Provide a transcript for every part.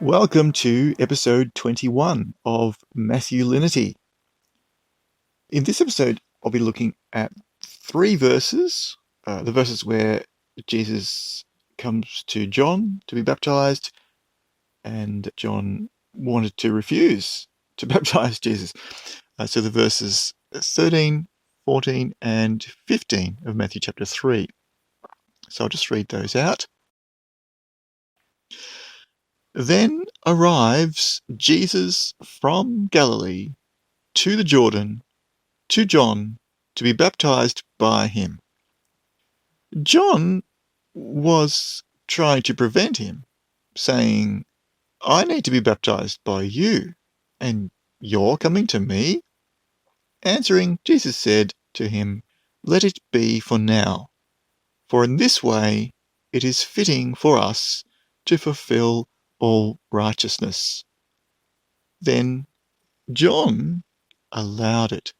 Welcome to episode 21 of Masculinity. In this episode, I'll be looking at three verses, the verses where Jesus comes to John to be baptized, and John wanted to refuse to baptize Jesus. So the verses 13, 14, and 15 of Matthew chapter 3. So I'll just read those out. Then arrives Jesus from Galilee to the Jordan, to John, to be baptized by him. John was trying to prevent him, saying, I need to be baptized by you, and you're coming to me? Answering, Jesus said to him, Let it be for now, for in this way it is fitting for us to fulfill all righteousness. Then John allowed it.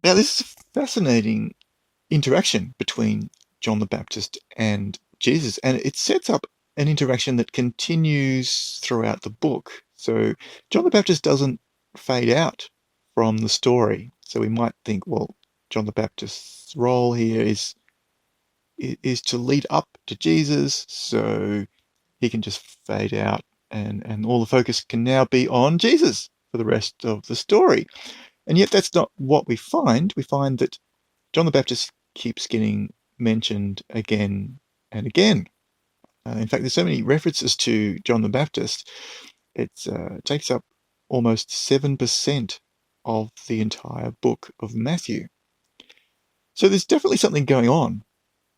Now, this is a fascinating interaction between John the Baptist and Jesus, and it sets up an interaction that continues throughout the book. So John the Baptist doesn't fade out from the story. So we might think, well, John the Baptist's role here is to lead up to Jesus, so he can just fade out and all the focus can now be on Jesus for the rest of the story. And yet that's not what we find. We find that John the Baptist keeps getting mentioned again and again. In fact, there's so many references to John the Baptist, it takes up almost 7% of the entire book of Matthew. So there's definitely something going on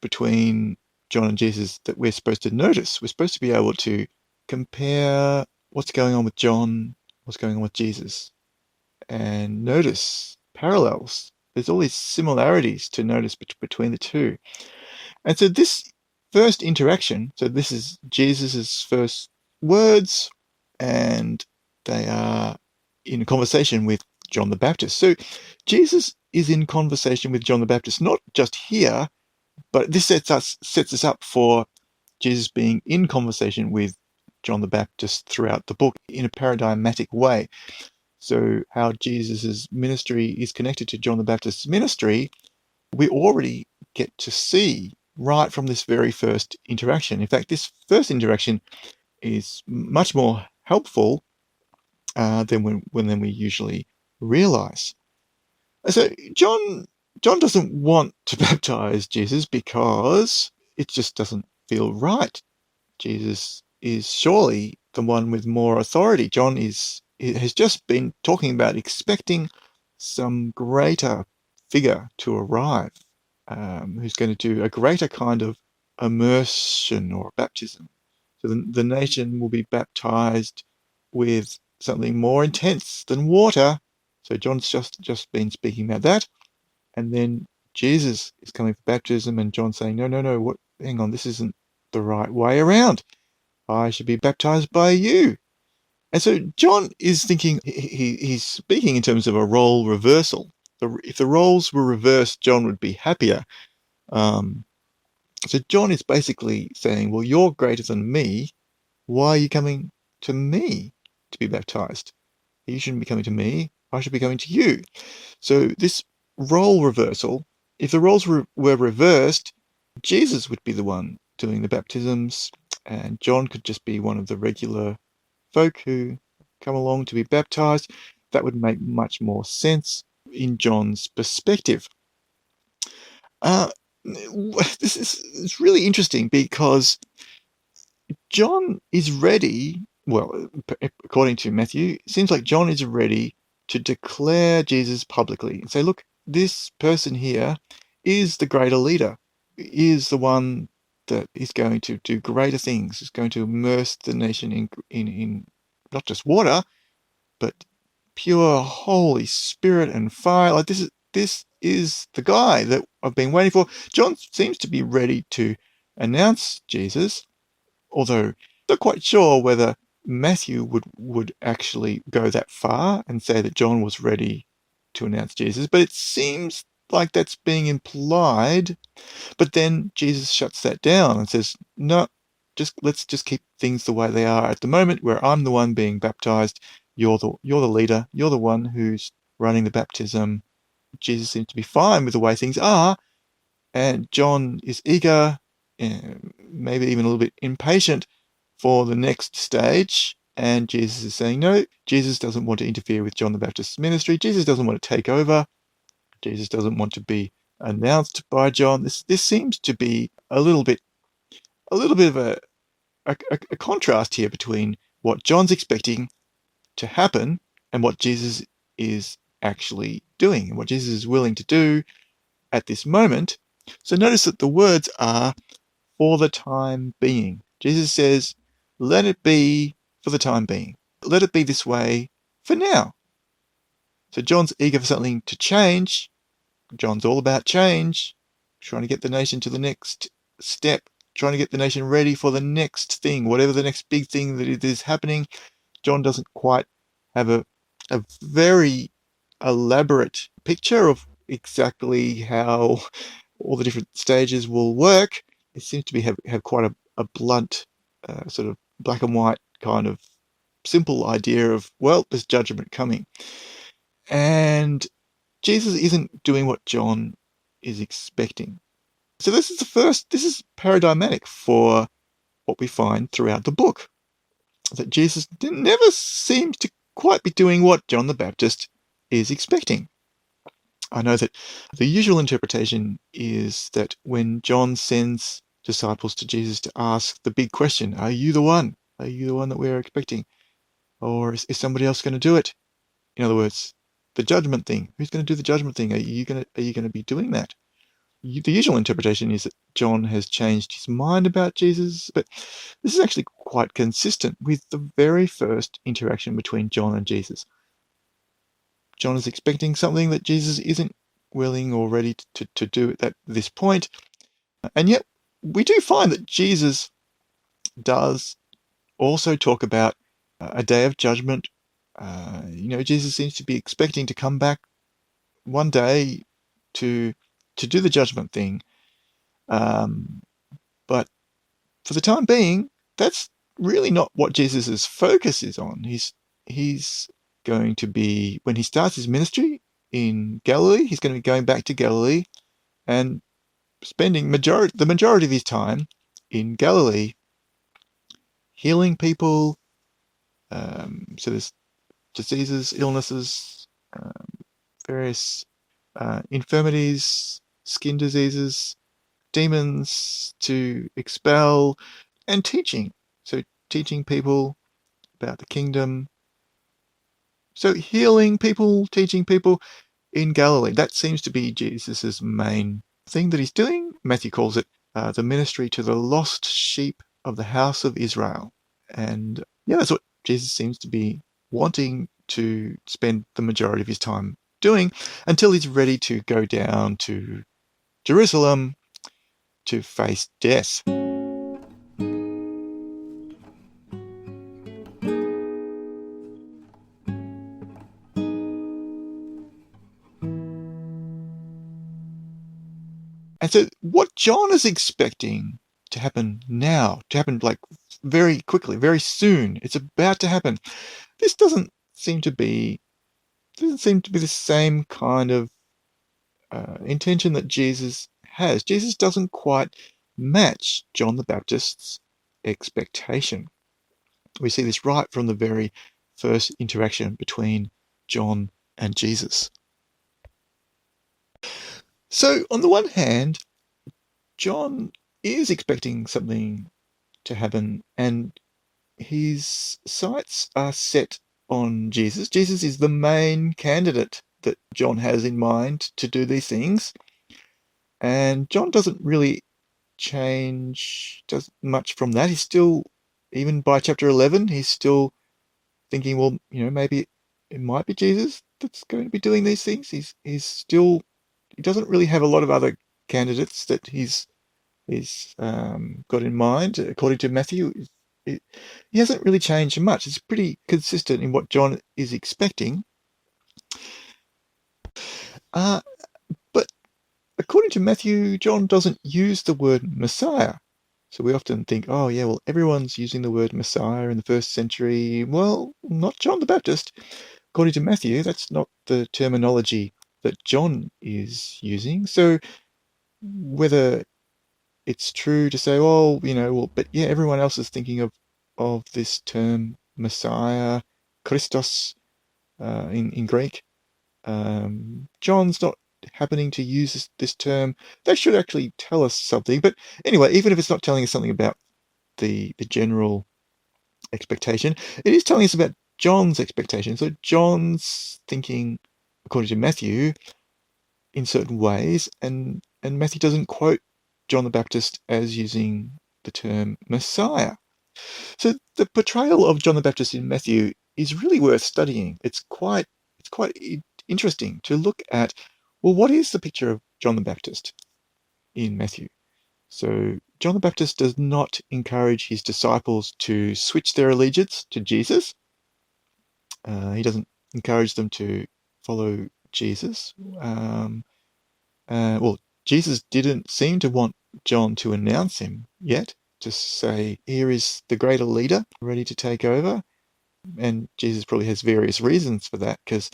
between John and Jesus that we're supposed to notice. We're supposed to be able to compare what's going on with John, what's going on with Jesus, and notice parallels. There's all these similarities to notice between the two. And so this first interaction, so this is Jesus's first words, and they are in a conversation with John the Baptist. So Jesus is in conversation with John the Baptist, not just here, but this sets us up for Jesus being in conversation with John the Baptist throughout the book in a paradigmatic way. So how Jesus' ministry is connected to John the Baptist's ministry, we already get to see right from this very first interaction. In fact, this first interaction is much more helpful than we usually realize. So John doesn't want to baptize Jesus because it just doesn't feel right. Jesus is surely the one with more authority. John has just been talking about expecting some greater figure to arrive, who's going to do a greater kind of immersion or baptism. So the nation will be baptized with something more intense than water. So John's just been speaking about that. And then Jesus is coming for baptism, and John's saying, no, hang on, this isn't the right way around. I should be baptized by you. And so John is thinking, he's speaking in terms of a role reversal. If the roles were reversed, John would be happier. So John is basically saying, well, you're greater than me. Why are you coming to me to be baptized? You shouldn't be coming to me. I should be coming to you. So this role reversal, if the roles were reversed, Jesus would be the one doing the baptisms, and John could just be one of the regular folk who come along to be baptized. That would make much more sense in John's perspective. This is really interesting because John is ready, well, according to Matthew, it seems like John is ready to declare Jesus publicly and say, look, this person here is the greater leader, is the one that is going to do greater things, is going to immerse the nation in not just water, but pure Holy Spirit and fire. Like this is the guy that I've been waiting for. John seems to be ready to announce Jesus, although not quite sure whether Matthew would actually go that far and say that John was ready to announce Jesus, but it seems like that's being implied. But then Jesus shuts that down and says, "No, let's just keep things the way they are at the moment, where I'm the one being baptized. You're the leader. You're the one who's running the baptism." Jesus seems to be fine with the way things are, and John is eager, maybe even a little bit impatient for the next stage. And Jesus is saying, no, Jesus doesn't want to interfere with John the Baptist's ministry. Jesus doesn't want to take over. Jesus doesn't want to be announced by John. This seems to be a little bit of a contrast here between what John's expecting to happen and what Jesus is actually doing, and what Jesus is willing to do at this moment. So notice that the words are "for the time being." Jesus says, let it be for the time being. Let it be this way for now. So John's eager for something to change. John's all about change, trying to get the nation to the next step, trying to get the nation ready for the next thing, whatever the next big thing that it is happening. John doesn't quite have a very elaborate picture of exactly how all the different stages will work. It seems to be have quite a blunt, sort of black and white kind of simple idea of, well, there's judgment coming. And Jesus isn't doing what John is expecting. So this is paradigmatic for what we find throughout the book, that Jesus never seems to quite be doing what John the Baptist is expecting. I know that the usual interpretation is that when John sends disciples to Jesus to ask the big question, are you the one? Are you the one that we're expecting? Or is somebody else going to do it? In other words, the judgment thing. Who's going to do the judgment thing? Are you going to be doing that? The usual interpretation is that John has changed his mind about Jesus, but this is actually quite consistent with the very first interaction between John and Jesus. John is expecting something that Jesus isn't willing or ready to do at this point. And yet we do find that Jesus does also talk about a day of judgment. Jesus seems to be expecting to come back one day to do the judgment thing. But for the time being, that's really not what Jesus's focus is on. He's going to be, when he starts his ministry in Galilee, he's going to be going back to Galilee and spending the majority of his time in Galilee healing people. So there's diseases, illnesses, various infirmities, skin diseases, demons to expel, and teaching. So teaching people about the kingdom. So healing people, teaching people in Galilee. That seems to be Jesus's main thing that he's doing. Matthew calls it the ministry to the lost sheep of the house of Israel. And yeah, that's what Jesus seems to be wanting to spend the majority of his time doing until he's ready to go down to Jerusalem to face death. And so what John is expecting to happen now, to happen like very quickly, very soon, it's about to happen. This doesn't seem to be the same kind of intention that Jesus has. Jesus doesn't quite match John the Baptist's expectation. We see this right from the very first interaction between John and Jesus. So on the one hand, John is expecting something to happen, and his sights are set on Jesus. Jesus is the main candidate that John has in mind to do these things. And John doesn't really does much from that. He's still, even by chapter 11, he's still thinking, well, maybe it might be Jesus that's going to be doing these things. He doesn't really have a lot of other candidates that he's got in mind, according to Matthew. he hasn't really changed much. It's pretty consistent in what John is expecting. But according to Matthew, John doesn't use the word Messiah. So we often think, oh, yeah, well, everyone's using the word Messiah in the first century. Well, not John the Baptist. According to Matthew, that's not the terminology that John is using. So whether it's true to say, oh, well, but yeah, everyone else is thinking of this term Messiah, Christos, in Greek. John's not happening to use this term. That should actually tell us something. But anyway, even if it's not telling us something about the general expectation, it is telling us about John's expectation. So John's thinking, according to Matthew, in certain ways, and Matthew doesn't quote John the Baptist as using the term Messiah. So the portrayal of John the Baptist in Matthew is really worth studying. It's quite interesting to look at, well, what is the picture of John the Baptist in Matthew? So John the Baptist does not encourage his disciples to switch their allegiance to Jesus. He doesn't encourage them to follow Jesus. Well, Jesus didn't seem to want John to announce him yet, to say, here is the greater leader ready to take over. And Jesus probably has various reasons for that, because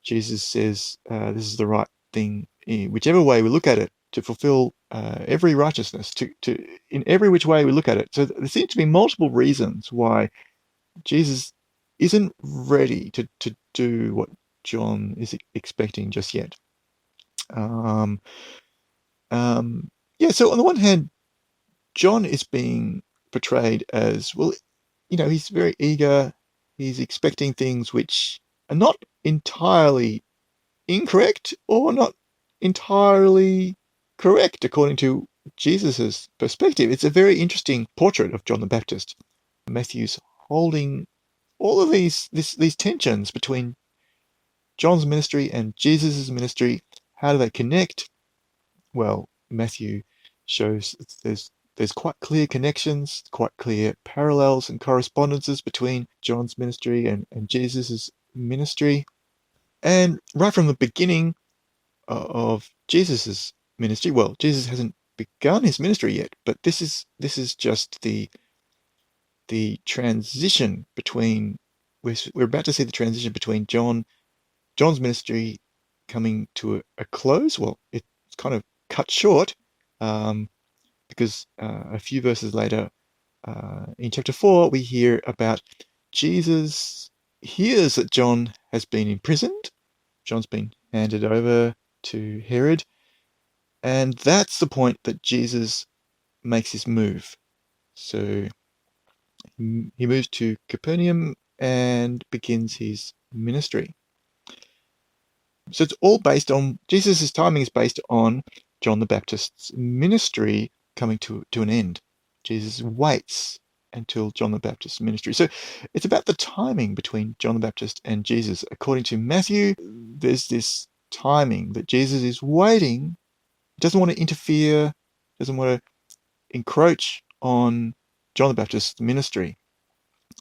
Jesus says this is the right thing, whichever way we look at it, to fulfill every righteousness, to in every which way we look at it. So there seem to be multiple reasons why Jesus isn't ready to do what John is expecting just yet. Yeah, so on the one hand, John is being portrayed as, well, he's very eager. He's expecting things which are not entirely incorrect or not entirely correct according to Jesus's perspective. It's a very interesting portrait of John the Baptist. Matthew's holding all of these tensions between John's ministry and Jesus's ministry. How do they connect? Well, Matthew shows there's quite clear connections, quite clear parallels and correspondences between John's ministry and Jesus's ministry. And right from the beginning of Jesus's ministry, well, Jesus hasn't begun his ministry yet, but this is just the transition between, we're about to see the transition between John's ministry coming to a close. Well, it's kind of cut short, because a few verses later, in chapter 4, we hear about Jesus hears that John has been imprisoned. John's been handed over to Herod, and that's the point that Jesus makes his move. So he moves to Capernaum and begins his ministry. So it's all based on, Jesus' timing is based on John the Baptist's ministry coming to an end. Jesus waits until John the Baptist's ministry. So it's about the timing between John the Baptist and Jesus. According to Matthew, there's this timing that Jesus is waiting. He doesn't want to interfere, doesn't want to encroach on John the Baptist's ministry.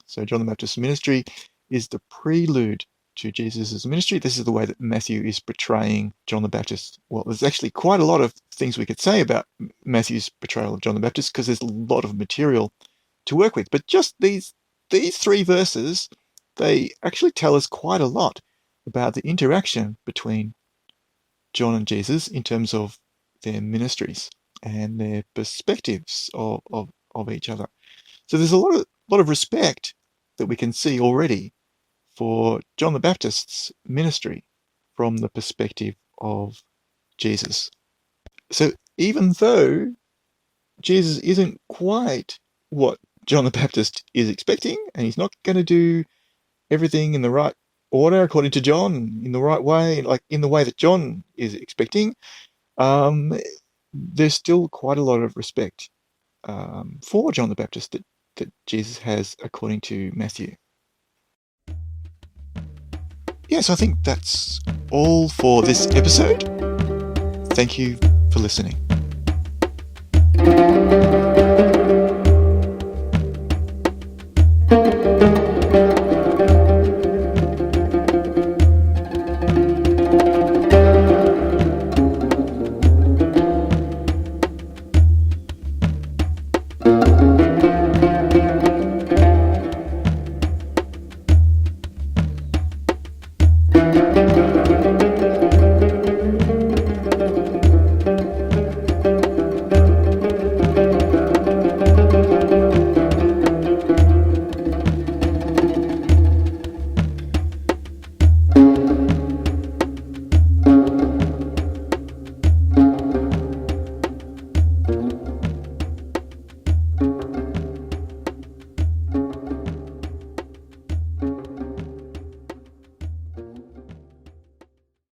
So John the Baptist's ministry is the prelude to Jesus' ministry. This is the way that Matthew is portraying John the Baptist. Well, there's actually quite a lot of things we could say about Matthew's portrayal of John the Baptist, because there's a lot of material to work with. But just these 3 verses, they actually tell us quite a lot about the interaction between John and Jesus in terms of their ministries and their perspectives of each other. So there's a lot of respect that we can see already for John the Baptist's ministry from the perspective of Jesus. So even though Jesus isn't quite what John the Baptist is expecting, and he's not going to do everything in the right order according to John, in the right way, like in the way that John is expecting, there's still quite a lot of respect for John the Baptist that Jesus has according to Matthew. Yeah, so I think that's all for this episode. Thank you for listening.